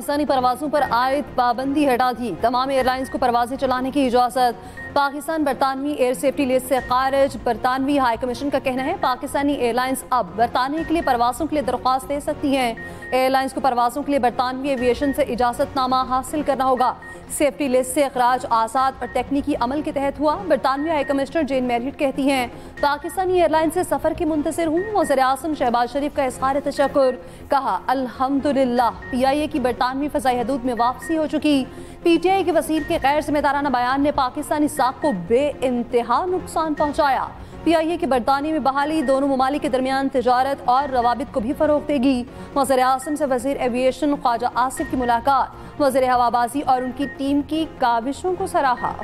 पाकिस्तानी परवाज़ों पर आयद पाबंदी हटा दी। तमाम एयरलाइंस को परवाज़ें चलाने की इजाज़त। पाकिस्तान बरतानवी एयर सेफ्टी लिस्ट से खारिज। बरतानवी हाई कमीशन का कहना है पाकिस्तानी एयरलाइंस अब बरतानिया के लिए परवाज़ों के लिए दरख्वास्त दे सकती हैं। एयरलाइंस को परवाज़ों के लिए बरतानवी एविएशन से इजाज़तनामा हासिल करना होगा। सेफ्टी लिस्ट से अखराज आसाद और तकनीकी अमल के तहत हुआ। बरतानवी हाई कमिश्नर जेन मैरियट कहती हैं पाकिस्तानी एयरलाइन से सफ़र की मुंतज़िर हूँ। वज़ीर आज़म शहबाज शरीफ का इज़हार तशक्कुर। कहा अल्हम्दुलिल्लाह PIA की बरतानवी फ़ज़ाई हदूद में वापसी हो चुकी। PTI के वज़ीर के गैर जिम्मेदाराना बयान ने पाकिस्तानी साख को बेइंतहा नुकसान पहुँचाया। PIA की बरतानिया में बहाली दोनों ममालिक के दरमियान तिजारत और रवाबित को भी फ़रोग़ देगी। वज़ीर आज़म से वज़ीर एविएशन ख्वाजा आसिफ की मुलाकात। वज़ीर हवाबाजी और उनकी टीम की काविशों को सराहा।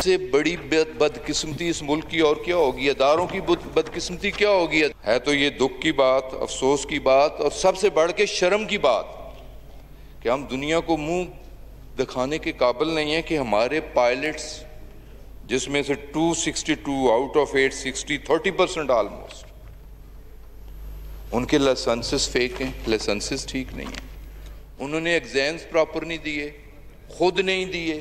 से बड़ी बदकिस्मती इस मुल्क की और क्या होगी, अदारों की बदकिस्मती क्या होगी। है तो ये दुख की बात, अफसोस की बात और सबसे बढ़ के शर्म की बात कि हम दुनिया को मुंह दिखाने के काबिल नहीं है कि हमारे पायलट्स, जिसमें से 262 आउट ऑफ 860 30% ऑलमोस्ट, उनके लाइसेंसेस फेक हैं, लाइसेंसेस ठीक नहीं है। उन्होंने एग्जाम्स प्रॉपर नहीं दिए, खुद नहीं दिए,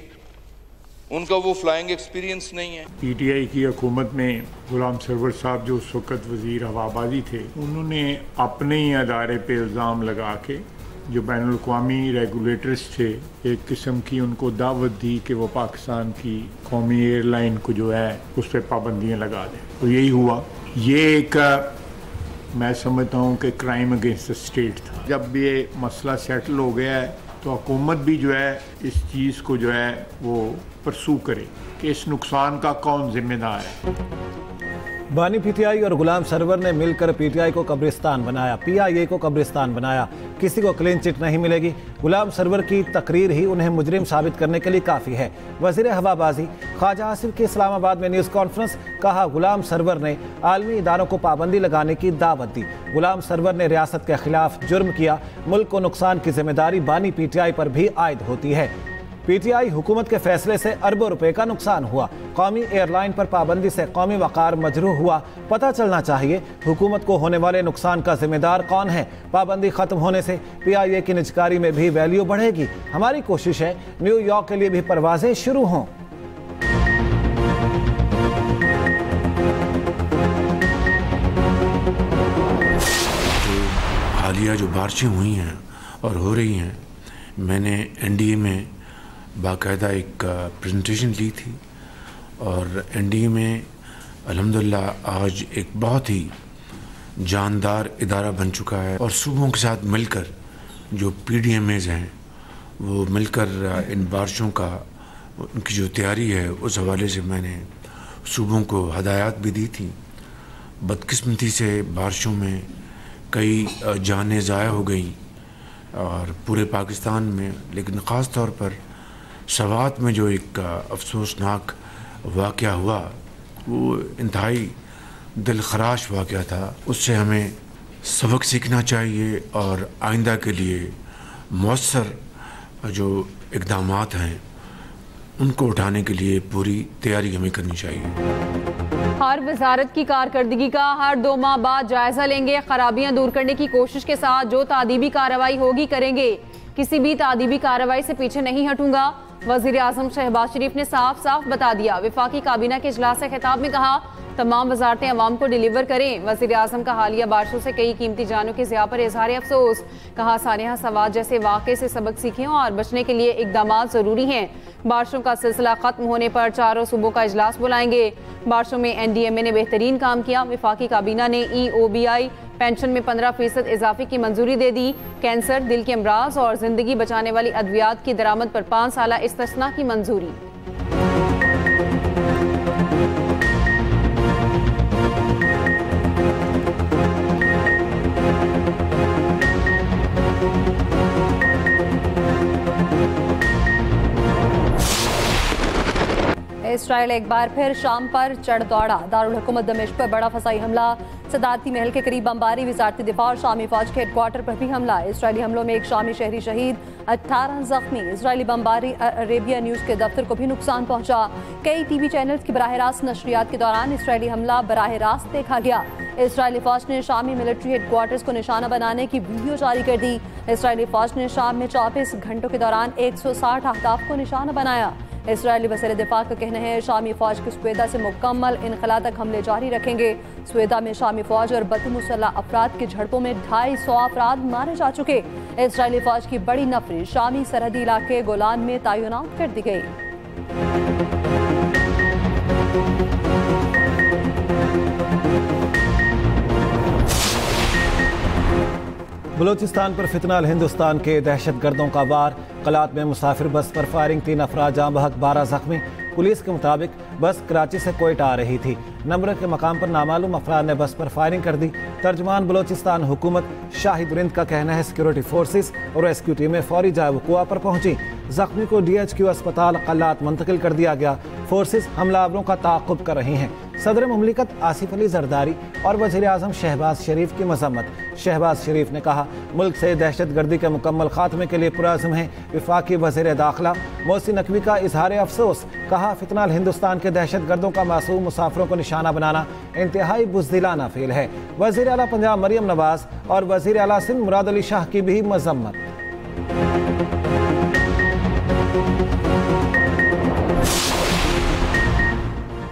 उनका वो फ्लाइंग एक्सपीरियंस नहीं है। PTI की हुकूमत में गुलाम सरवर साहब जो उस वक़्त वज़ीर हवाबाजी थे, उन्होंने अपने ही अदारे पे इल्ज़ाम लगा के जो बैनुल अक़वामी रेगुलेटर्स थे एक किस्म की उनको दावत दी कि वो पाकिस्तान की कौमी एयरलाइन को जो है उस पर पाबंदियाँ लगा दें। तो यही हुआ। ये एक मैं समझता हूँ कि क्राइम अगेंस्ट द स्टेट था। जब ये मसला सेटल हो गया है तो हुकूमत भी जो है इस चीज़ को जो है वो परसू करे कि इस नुकसान का कौन जिम्मेदार है। बानी PTI और गुलाम सरवर ने मिलकर PTI को कब्रिस्तान बनाया, PIA को कब्रिस्तान बनाया। किसी को क्लीन चिट नहीं मिलेगी। गुलाम सरवर की तकरीर ही उन्हें मुजरिम साबित करने के लिए काफ़ी है। वज़ीर हवाबाजी ख्वाजा आसिफ की इस्लामाबाद में न्यूज़ कॉन्फ्रेंस। कहा गुलाम सरवर ने आलमी इदारों को पाबंदी लगाने की दावत दी। गुलाम सरवर ने रियासत के खिलाफ जुर्म किया। मुल्क को नुकसान की जिम्मेदारी बानी PTI पर भी आयद होती है। PTI हुकूमत के फैसले से अरबों रुपए का नुकसान हुआ। कौमी एयरलाइन पर पाबंदी से कौमी वक़ार मजरूह हुआ। पता चलना चाहिए हुकूमत को होने वाले नुकसान का जिम्मेदार कौन है। पाबंदी खत्म होने से PIA की निजकारी में भी वैल्यू बढ़ेगी। हमारी कोशिश है न्यूयॉर्क के लिए भी परवाजें शुरू हों। हालिया जो बारिशें हुई हैं और हो रही हैं, मैंने NDA में बाकायदा एक प्रेजेंटेशन ली थी और NDA में अल्हम्दुलिल्लाह आज एक बहुत ही जानदार इदारा बन चुका है और सूबों के साथ मिलकर जो PDMAs हैं वो मिलकर इन बारिशों का उनकी जो तैयारी है उस हवाले से मैंने सूबों को हदायत भी दी थी। बदकिस्मती से बारिशों में कई जानें ज़ाया हो गई और पूरे पाकिस्तान में, लेकिन ख़ास तौर पर सवात में जो एक अफसोसनाक वाक़या हुआ वो इंतहाई दिलखराश वाक़या था। उससे हमें सबक सीखना चाहिए और आइंदा के लिए मौसर जो इक़दामात हैं उनको उठाने के लिए पूरी तैयारी हमें करनी चाहिए। हर वजारत की कारकर्दगी का हर 2 माह बाद जायजा लेंगे। खराबियां दूर करने की कोशिश के साथ जो तादीबी कार्रवाई होगी करेंगे। किसी भी तादीबी कार्रवाई से पीछे नहीं हटूंगा। वज़ीर आज़म शहबाज शरीफ ने साफ साफ बता दिया। वफाकी काबीना के इजलास से खिताब में कहा तमाम वजारतें अवाम को डिलीवर करें। वज़ीर आज़म का हालिया बारिशों से कई कीमती जानों के ज़िया पर इजहार अफसोस। कहा सानिया सवाद जैसे वाक़े से सबक सीखें और बचने के लिए इक़दाम ज़रूरी हैं। बारिशों का सिलसिला खत्म होने पर चारों सूबों का इजलास बुलाएंगे। बारिशों में NDMA ने बेहतरीन काम किया। वफाकी काबीना ने EOBI पेंशन में 15% इजाफे की मंजूरी दे दी। कैंसर, दिल के अमराज और जिंदगी बचाने वाली अद्वियात की दरामद पर 5 साल इस्तिस्ना की मंजूरी। इसराइल एक बार फिर शाम पर चढ़ दौड़ा। दारुल हुकूमत दमिश्क पर बड़ा फसाई हमला, सदारती महल के करीब बमबारी, वजारती दिफा और शामी फौज के हेडक्वार्टर पर भी हमला। इसराइली हमलों में एक शामी शहरी शहीद, 18 जख्मी। इसराइली बमबारी अरेबिया न्यूज़ के दफ्तर को भी नुकसान पहुंचा। कई टीवी चैनल्स की बराह रास्त नशरियात के दौरान इसराइली हमला बराह रास्त देखा गया। इसराइली फौज ने शामी मिलिट्री हेडक्वार्टर्स को निशाना बनाने की वीडियो जारी कर दी। इसराइली फौज ने शाम में 24 घंटों के दौरान 160 अहदाफ को निशाना बनाया। इसराइली वज़ीर दिफा का कहना है शामी फौज की स्वेदा से मुकम्मल इनखला तक हमले जारी रखेंगे। स्वेदा में शामी फौज और बदमुसल्लह अफराद की झड़पों में 250 अफराद मारे जा चुके। इसराइली फौज की बड़ी नफरी शामी सरहदी इलाके गोलान में तैनात कर दी गई। बलूचिस्तान पर फितनाल हिंदुस्तान के दहशतगर्दों का वार, कलात में मुसाफिर बस पर फायरिंग, 3 अफराद जाँ बहक, 12 जख्मी। पुलिस के मुताबिक बस कराची से कोयटा आ रही थी। नंबर के मकाम पर नामालूम अफराद ने बस पर फायरिंग कर दी। तर्जमान बलूचिस्तान हुकूमत शाहिद रिंद का कहना है सिक्योरिटी फोर्सेस और रेस्क्यू टीमें फौरी जाए वक़ुआ पर पहुंची। जख्मी को DHQ अस्पताल कलात मुंतकिल कर दिया गया। फोर्सेस हमलावरों का ताक़ुब कर रही हैं। सदर मुमलिकत आसिफ अली जरदारी और वज़ीर आज़म शहबाज शरीफ की मज़म्मत। शहबाज शरीफ ने कहा मुल्क से दहशत गर्दी के मुकम्मल खात्मे के लिए पुरअज़्म है। वफाकी वज़ीर दाखिला मोहसिन नकवी का इजहार अफसोस, कहा फितनाल हिंदुस्तान के दहशत गर्दों का मासूम मुसाफिरों को निशाना बनाना इंतहाई बुज़दिलाना फेल है। वज़ीर आला पंजाब मरियम नवाज और वज़ीर आला सिंध मुराद अली शाह की भी मज़म्मत।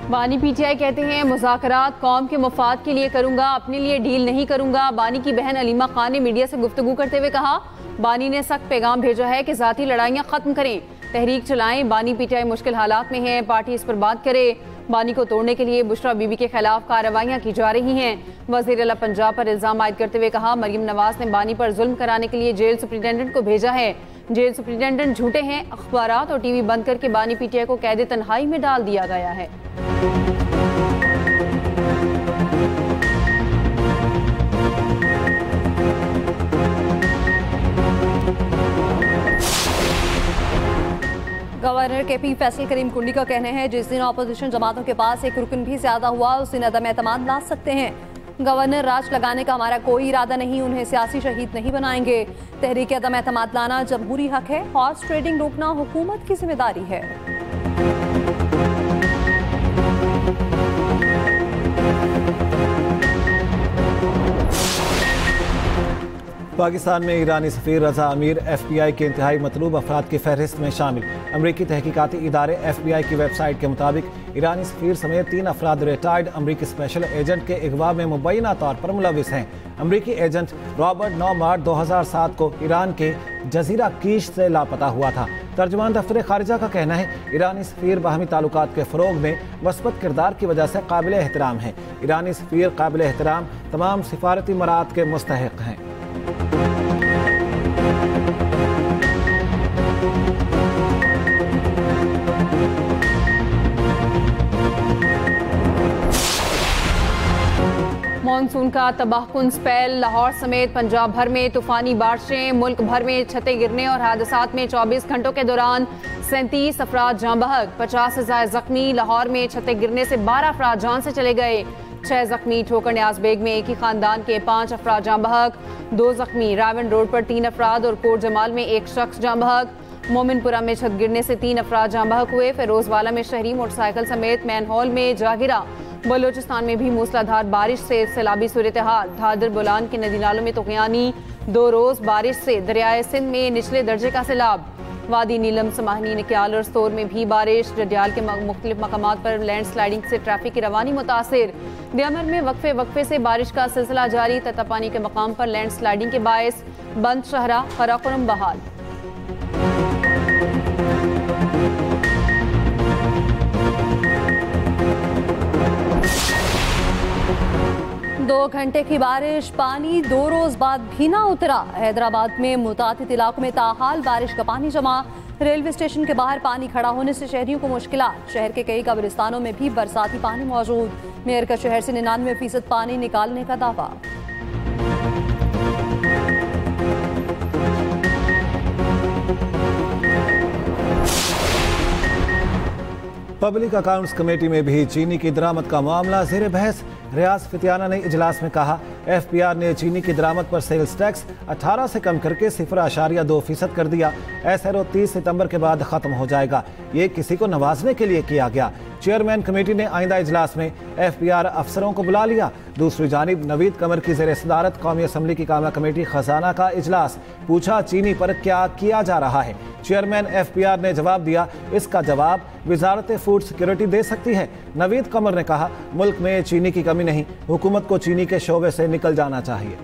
बानी PTI कहते हैं मुज़ाकरात कौम के मफाद के लिए करूंगा, अपने लिए डील नहीं करूंगा। बानी की बहन अलीमा खान ने मीडिया से गुफ्तगू करते हुए कहा बानी ने सख्त पैगाम भेजा है कि ज़ाती लड़ाइयाँ ख़त्म करें, तहरीक चलाएं। बानी PTI मुश्किल हालात में है, पार्टी इस पर बात करे। बानी को तोड़ने के लिए बुशरा बीबी के खिलाफ कार्रवाइयाँ की जा रही हैं। वज़ीर आला पंजाब पर इल्ज़ाम आयद करते हुए कहा मरियम नवाज ने बानी पर जुल्म कराने के लिए जेल सुप्रिटेंडेंट को भेजा है। जेल सुप्रिटेंडेंट झूठे हैं। अखबारात और TV बंद करके बानी PTI को कैद तन्हाई में डाल दिया गया है। गवर्नर KP फैसल करीम कुंडी का कहना है जिस दिन अपोजिशन जमातों के पास एक रुकन भी ज्यादा हुआ उस दिन अदम एतमाद ला सकते हैं। गवर्नर राज लगाने का हमारा कोई इरादा नहीं, उन्हें सियासी शहीद नहीं बनाएंगे। तहरीक अदम एतमाद लाना जमहूरी हक है, हॉर्स ट्रेडिंग रोकना हुकूमत की जिम्मेदारी है। पाकिस्तान में ईरानी सफ़ीर रज़ा अमीर FBI के इंतहाई मतलूब अफराद की फहरिस्त में शामिल। अमरीकी तहकीकाती इदारे FBI की वेबसाइट के मुताबिक ईरानी सफ़ीर समेत 3 अफराद रिटायर्ड अमरीकी स्पेशल एजेंट के अगवा में मुबैना तौर पर मुलविस हैं। अमरीकी एजेंट रॉबर्ट 9 मार्च 2007 को ईरान के जजीरा कीश से लापता हुआ था। तर्जुमान दफ्तर खारिजा का कहना है ईरानी सफ़ीर बाहमी ताल्लुकात के फ़रोग में मस्बत किरदार की वजह से काबिल एहतराम है। ईरानी सफ़ीर काबिल एहतराम तमाम सिफारती मराहत के मुस्तहिक़ हैं। मॉनसून का तबाहकुन स्पेल, लाहौर समेत पंजाब भर में तूफानी बारिशें, मुल्क भर में छतें गिरने और हादसात में 24 घंटों के दौरान 37 अफराद जाँ बहक, 50 से ज़ायद जख्मी। लाहौर में छतें गिरने से 12 अफराद जान से चले गए, 6 जख्मी। ठोकर न्याज बेग में एक ही खानदान के 5 अफराद जाँ बहक, 2 जख्मी। रावण रोड पर 3 अफराद और कोट जमाल में 1 शख्स जाँ बहक। मोमिनपुरा में छत गिरने से 3 अफराद जाँ बहक हुए। फिरोजवाला में शहरी मोटरसाइकिल समेत मैनहोल में जा गिरा। बलोचिस्तान में भी मूसलाधार बारिश से सैलाबी सूरत हाल, धादर बोलान के नदी नालों में तुग़यानी। 2 रोज़ बारिश से दरियाए सिंध में निचले दर्जे का सैलाब। वादी नीलम, समाहनी, निक्याल और स्तोर में भी बारिश। जडियाल के मुख्तलिफ मकामात पर लैंड स्लाइडिंग से ट्रैफिक की रवानी मुतासिर। दियामर में वक्फे से बारिश का सिलसिला जारी। ततापानी के मकाम पर लैंड स्लाइडिंग के बायस बंद शहरा खराकुरम बहाल। दो घंटे की बारिश, पानी 2 रोज बाद भी ना उतरा। हैदराबाद में मुतादिद इलाकों में ताहाल बारिश का पानी जमा। रेलवे स्टेशन के बाहर पानी खड़ा होने से शहरियों को मुश्किलात। शहर के कई कब्रिस्तानों में भी बरसाती पानी मौजूद। मेयर का शहर से 99% पानी निकालने का दावा। पब्लिक अकाउंट्स कमेटी में भी चीनी की दरामद का मामला जेर बहस। रियाज फितियाना ने इजलास में कहा, FPR ने चीनी की दरामद पर सेल्स टैक्स 18 से कम करके 0.2% कर दिया। SRO 30 सितंबर के बाद खत्म हो जाएगा। ये किसी को नवाजने के लिए किया गया। चेयरमैन कमेटी ने आइंदा इजलास में FPR अफसरों को बुला लिया। दूसरी जानिब नवीद कमर की जेर सदारत कौमी असम्बली की कामा कमेटी खजाना का इजलास। पूछा, चीनी पर क्या किया जा रहा है? चेयरमैन FPR ने जवाब दिया, इसका जवाब वजारत फूड सिक्योरिटी दे सकती है। नवीद कमर ने कहा, मुल्क में चीनी की कमी नहीं, हुकूमत को चीनी के शोबे से निकल जाना चाहिए।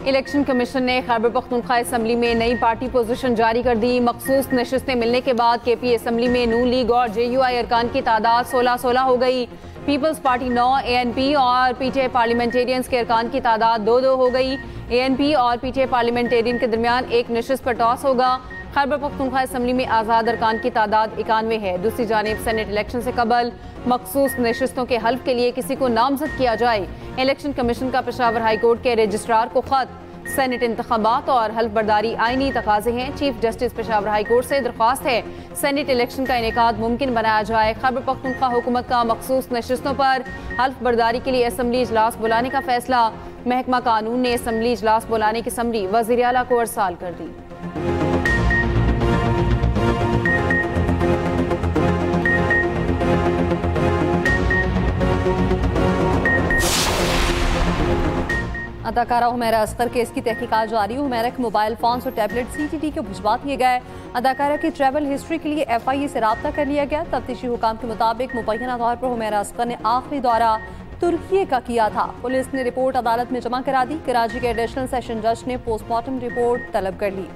इलेक्शन कमीशन ने खैबर पख्तूनख्वा असम्बली में नई पार्टी पोजीशन जारी कर दी। मखसूस नशिस्तें मिलने के बाद KP असम्बली में नून लीग और JUI अरकान की तादाद 16-16 हो गई। पीपल्स पार्टी 9, ANP और PTI पार्लियामेंटेरियंस के अरकान की तादाद 2-2 हो गई। ANP और PTI पार्लियामेंटेरियन के दरमियान एक नशिस्त पर टॉस होगा। खैबर पख्तूनख्वा असम्बली में आज़ाद अरकान की तादाद 91 है। दूसरी जानिब सेनेट इलेक्शन से कबल मखसूस नशिस्तों के हल्फ के लिए किसी को नामजद किया जाए। इलेक्शन कमीशन का पेशावर हाई कोर्ट के रजिस्ट्रार को खत। सेनेट इंतखाबात और हल्फ बर्दारी आईनी तकाजे हैं। Chief justice Peshawar high court से दरख्वास्त है सेनेट इलेक्शन का इनेकाद मुमकिन बनाया जाए। खैबर पख्तूनख्वा हुकूमत का मखसूस नशिस्तों पर हल्फ बर्दारी के लिए असम्बली इजलास बुलाने का फैसला। महकमा कानून ने असम्बली इजलास बुलाने की समरी वज़ीर आला को अरसाल कर दी। अदाकारा हुमैरा अस्कर केस की तहकीकात जारी। हुमैरा के मोबाइल फोन और टैबलेट CTT के भिजवा दिए गए। अदाकारा की ट्रैवल हिस्ट्री के लिए FIA से रब्ता कर लिया गया। तफ्तीशी हुकाम के मुताबिक मुबैना तौर पर हुमैरा अस्कर ने आखिरी दौरा तुर्की का किया था। पुलिस ने रिपोर्ट अदालत में जमा करा दी। कराची के एडिशनल सेशन जज ने पोस्टमार्टम रिपोर्ट तलब कर ली।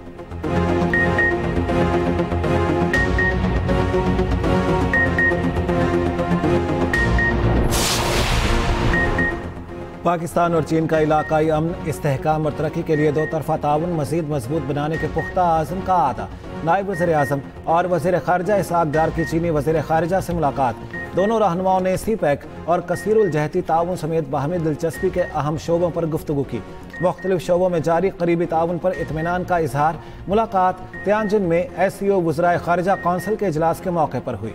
पाकिस्तान और चीन का इलाकाई अमन, इस्तेहकाम और तरक्की के लिए दो तरफा ताउन मज़ीद मजबूत बनाने के पुख्ता आज़म का आदा। नायब वज़ीर आज़म और वज़ीर ख़ारिजा इसहाक़ डार की चीनी वज़ीर ख़ारिजा से मुलाकात। दोनों रहनुमाओं ने CPEC और कसीरुल जहती ताउन समेत बाहमी दिलचस्पी के अहम शोबों पर गुफ्तगू की। मुख्तलिफ शोबों में जारी करीबी ताउन पर इत्मीनान का इजहार। मुलाकात तियानजिन में SCO वज़राए ख़ारिजा कौंसिल के इजलास के मौके पर हुई।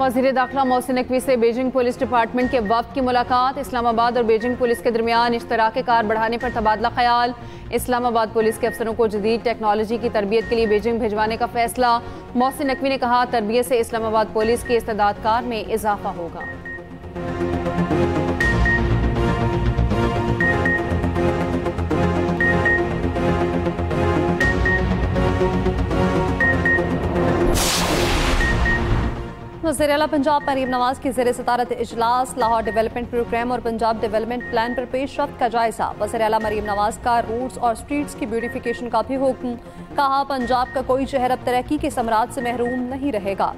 वज़ीर दाखिला मोहसिन नकवी से बीजिंग पुलिस डिपार्टमेंट के वफ़द की मुलाकात। इस्लामाबाद और बीजिंग पुलिस के दरमियान इश्तराक कार बढ़ाने पर तबादला ख्याल। इस्लामाबाद पुलिस के अफसरों को जदीद टेक्नोलॉजी की तरबियत के लिए बीजिंग भिजवाने का फैसला। मोहसिन नकवी ने कहा, तरबियत से इस्लामाबाद पुलिस की इस्तेदाद कार में इजाफा होगा। वज़ीर आला पंजाब मरीम नवाज की ज़ेर सदारत इजलास। लाहौर डेवलपमेंट प्रोग्राम और पंजाब डेवलपमेंट प्लान पर पेशरफ्त का जायजा। वज़ीर आला मरीम नवाज का रोड्स और स्ट्रीट्स की ब्यूटिफिकेशन का भी हुक्म। कहा, पंजाब का कोई शहर अब तरक्की के समरात से महरूम नहीं रहेगा।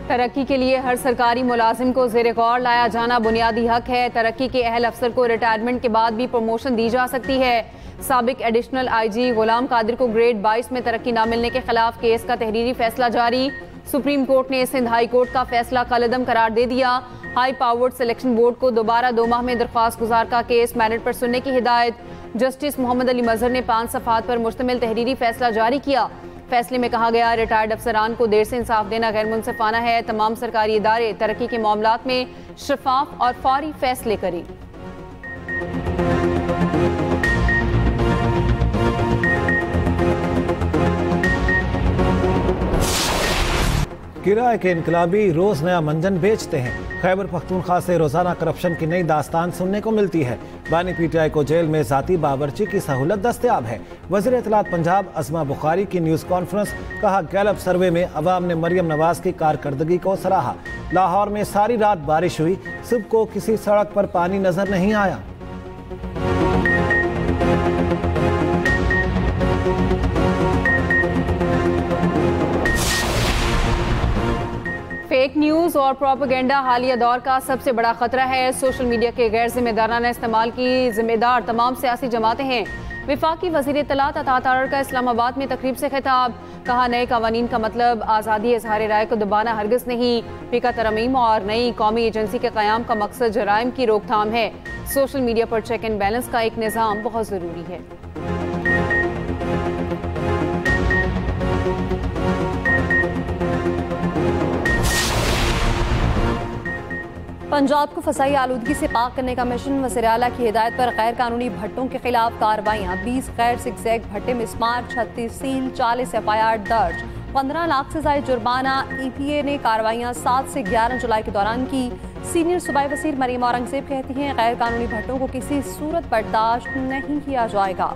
तरक्की के लिए हर सरकारी मुलाजिम को ज़ेर गौर लाया जाना बुनियादी हक है। तरक्की के अहल अफसर को रिटायरमेंट के बाद भी प्रमोशन दी जा सकती है। साबिक एडिशनल IG गुलाम कादिर को ग्रेड 22 में तरक्की न मिलने के खिलाफ केस का तहरीरी फैसला जारी। सुप्रीम कोर्ट ने सिंध हाई कोर्ट का फैसला कलअदम करार दे दिया। हाई पावर्ड सिलेक्शन बोर्ड को दोबारा 2 माह में दरख्वास्त गुजार का केस मेरिट पर सुनने की हिदायत। जस्टिस मोहम्मद अली मजहर ने 5 सफ़हात पर मुश्तमिल तहरीरी फैसला जारी किया। फैसले में कहा गया, रिटायर्ड अफसरान को देर से इंसाफ देना गैर मुनसिफाना है। तमाम सरकारी इदारे तरक्की के मामलात में शफाफ और फौरी फैसले करें। किराए के इनकलाबी रोज नया मंजन बेचते हैं। खैबर पख्तूनख्वा से रोजाना करप्शन की नई दास्तान सुनने को मिलती है। बानी PTI को जेल में जाती बावर्ची की सहूलत दस्तयाब है। वज़ीर इत्तलात पंजाब अज़मा बुखारी की न्यूज़ कॉन्फ्रेंस। कहा, गैलप सर्वे में अवाम ने मरियम नवाज की कारकर्दगी को सराहा। लाहौर में सारी रात बारिश हुई, सुबह को किसी सड़क पर पानी नजर नहीं आया। फेक न्यूज और और प्रोपेगेंडा हालिया दौर का सबसे बड़ा खतरा है। सोशल मीडिया के गैर जिम्मेदाराना इस्तेमाल की जिम्मेदार तमाम सियासी जमातें हैं। वफाकी वज़ीर इत्तलात अता तारड़ का इस्लामाबाद में तकरीब से खिताब, कहा नए कवानीन का मतलब आज़ादी इज़हार राय को दबाना हरगिज़ नहीं। फीका तरमीम और नई कौमी एजेंसी के क़याम का मकसद जराइम की रोकथाम है। सोशल मीडिया पर चेक एंड बैलेंस का एक निज़ाम बहुत ज़रूरी है। पंजाब को फसाई आलूदगी से पाक करने का मिशन, वज़ीर आला की हिदायत पर गैर कानूनी भट्टों के खिलाफ कार्रवाइयाँ। 20 गैर सिगजैग भट्टे मिसमार, 36 सील, 40 FIR दर्ज, 15 लाख से ज़ायद जुर्माना। EPA ने कार्रवाइयाँ 7 से 11 जुलाई के दौरान की। सीनियर सूबाई वज़ीर मरीम औरंगज़ेब कहती हैं गैर कानूनी भट्टों को किसी सूरत बर्दाश्त नहीं किया जाएगा।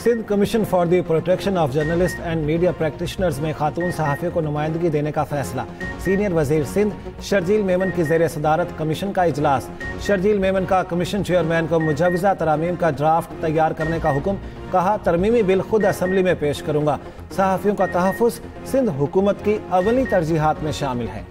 Sindh commission for the protection of journalist and media practitioners में खातून सहाफ़ियों को नुमाइंदगी देने का फैसला। सीनियर वजीर सिंध शर्जील मेमन की ज़ेर सदारत कमीशन का इजलास। शर्जील मेमन का कमीशन चेयरमैन को मुजवज़ा तरामीम का ड्राफ्ट तैयार करने का हुक्म, कहा तरमीमी बिल खुद असम्बली में पेश करूंगा। सहाफ़ियों का तहफ़्फ़ुज़ सिंध हुकूमत की अवली तरजीहात में शामिल है।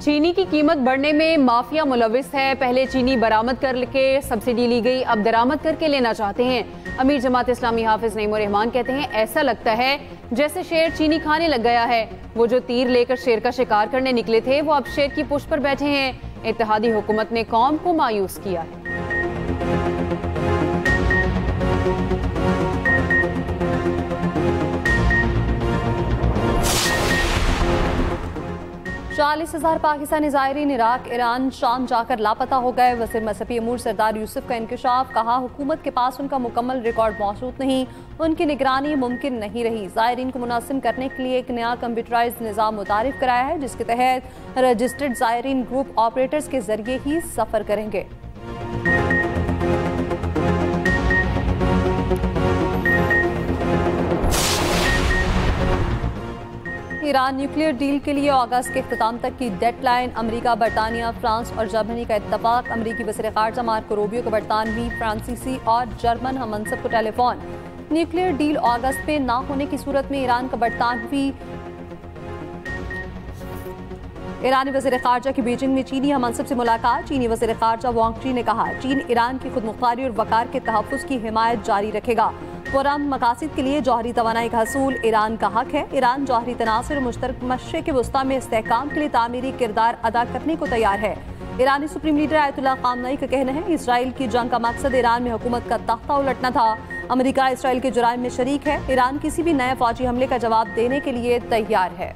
चीनी की कीमत बढ़ने में माफिया मुलविस है। पहले चीनी बरामद करके सब्सिडी ली गई, अब दरामद करके लेना चाहते हैं। अमीर जमात इस्लामी हाफिज नईमुर रहमान कहते हैं ऐसा लगता है जैसे शेर चीनी खाने लग गया है। वो जो तीर लेकर शेर का शिकार करने निकले थे वो अब शेर की पुष्ट पर बैठे हैं। इत्तेहादी हुकूमत ने कौम को मायूस किया है। चालीस 40,000 पाकिस्तानी ज़ायरीन इराक, ईरान, शाम जाकर लापता हो गए। वज़ीर मज़हबी अमूर सरदार यूसुफ का इंकशाफ, कहा हुकूमत के पास उनका मुकम्मल रिकॉर्ड मौजूद नहीं, उनकी निगरानी मुमकिन नहीं रही। ज़ायरीन को मुनासिब करने के लिए एक नया कंप्यूटराइज निज़ाम मुतारिफ कराया है जिसके तहत रजिस्टर्ड ज़ायरीन ग्रुप ऑपरेटर्स के जरिए ही सफ़र करेंगे। ईरान न्यूक्लियर डील के लिए अगस्त के इख्तिताम तक की डेडलाइन। अमेरिका, बरतानिया, फ्रांस और जर्मनी का इत्तफाक। अमेरिकी वज़ीर ख़ारजा मार्को रूबियो को बरतानवी, फ्रांसीसी और जर्मन हममंसब को टेलीफोन। न्यूक्लियर डील अगस्त में ना होने की सूरत में ईरान का ईरानी वज़ीर ख़ारजा की बीजिंग में चीनी हममंसब से मुलाकात। चीनी वज़ीर ख़ारजा वांग ची ने कहा चीन ईरान की खुदमुख्तारी और वक़ार के तहफ़्फ़ुज़ की हिमायत जारी रखेगा। पुरअमन मकासद के लिए जौहरी तवानाई का हसूल ईरान का हक है। ईरान जौहरी तनासुर और मुश्तरक मशरिक़ वुस्ता में इस्तेहकाम के लिए तामीरी किरदार अदा करने को तैयार है। ईरानी सुप्रीम लीडर आयतुल्लाह ख़ामनई का कहना है इसराइल की जंग का मकसद ईरान में हुकूमत का तख्ता उलटना था। अमेरिका इसराइल के जुराइम में शरीक है। ईरान किसी भी नए फौजी हमले का जवाब देने के लिए तैयार है।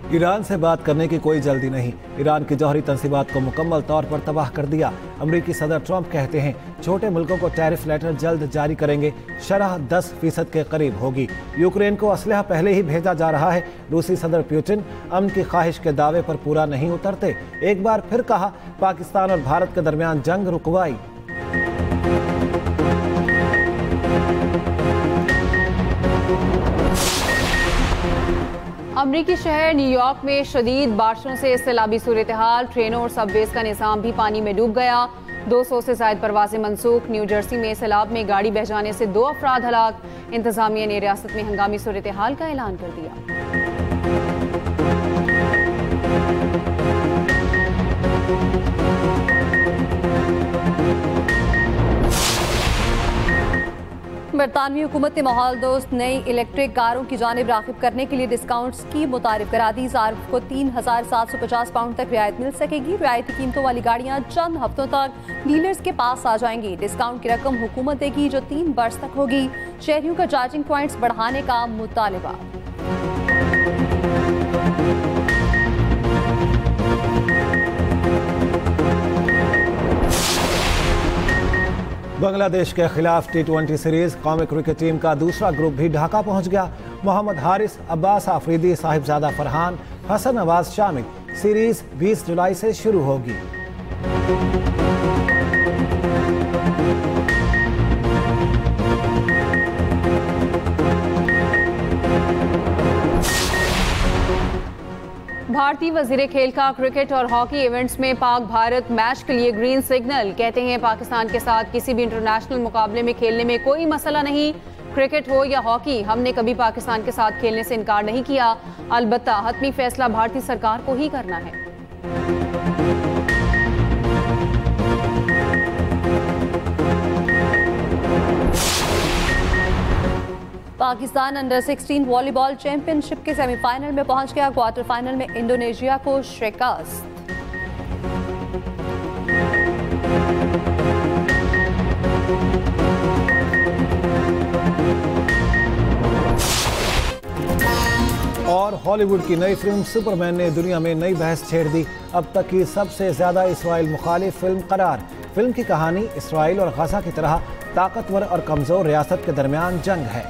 ईरान से बात करने की कोई जल्दी नहीं। ईरान की जौहरी तंसीबात को मुकम्मल तौर पर तबाह कर दिया। अमरीकी सदर ट्रंप कहते हैं छोटे मुल्कों को टैरिफ लेटर जल्द जारी करेंगे। शरह 10% के करीब होगी। यूक्रेन को असलहा पहले ही भेजा जा रहा है। रूसी सदर पुतिन अमन की ख्वाहिश के दावे पर पूरा नहीं उतरते। एक बार फिर कहा पाकिस्तान और भारत के दरमियान जंग रुकवाई। अमरीकी शहर न्यूयॉर्क में शदीद बारिशों से सैलाबी सूरत हाल। ट्रेनों और सबवेज का निज़ाम भी पानी में डूब गया। 200 से ज़ायद परवाजें मनसूख। न्यू जर्सी में सैलाब में गाड़ी बह जाने से 2 अफराद हलाक। इंतजामिया ने रियासत में हंगामी सूरत हाल का ऐलान कर दिया। बरतानवी हुकूमत ने माहौल दोस्त नई इलेक्ट्रिक कारों की जानिब राग़िब करने के लिए डिस्काउंट स्कीम मुतारिफ करा दी। सार्फ को 3,750 पाउंड तक रियायत मिल सकेगी। रियायती कीमतों वाली गाड़ियां चंद हफ्तों तक डीलर्स के पास आ जाएंगी। डिस्काउंट की रकम हुकूमत देगी जो 3 बरस तक होगी। शहरियों का चार्जिंग पॉइंट्स बढ़ाने का मुतालबा। बांग्लादेश के खिलाफ T20 सीरीज कौमी क्रिकेट टीम का दूसरा ग्रुप भी ढाका पहुंच गया। मोहम्मद हारिस, अब्बास आफरीदी, साहिबजादा फरहान, हसन नवाज शामिल। सीरीज 20 जुलाई से शुरू होगी। भारतीय वजीर खेल का क्रिकेट और हॉकी इवेंट्स में पाक भारत मैच के लिए ग्रीन सिग्नल। कहते हैं पाकिस्तान के साथ किसी भी इंटरनेशनल मुकाबले में खेलने में कोई मसला नहीं। क्रिकेट हो या हॉकी, हमने कभी पाकिस्तान के साथ खेलने से इनकार नहीं किया। अलबत्ता हतमी फैसला भारतीय सरकार को ही करना है। पाकिस्तान अंडर 16 वॉलीबॉल चैंपियनशिप के सेमीफाइनल में पहुंच गया। क्वार्टर फाइनल में इंडोनेशिया को शिकस्त। और हॉलीवुड की नई फिल्म सुपरमैन ने दुनिया में नई बहस छेड़ दी। अब तक की सबसे ज्यादा इसराइल मुखालिफ फिल्म करार। फिल्म की कहानी इसराइल और गजा की तरह ताकतवर और कमजोर रियासत के दरमियान जंग है।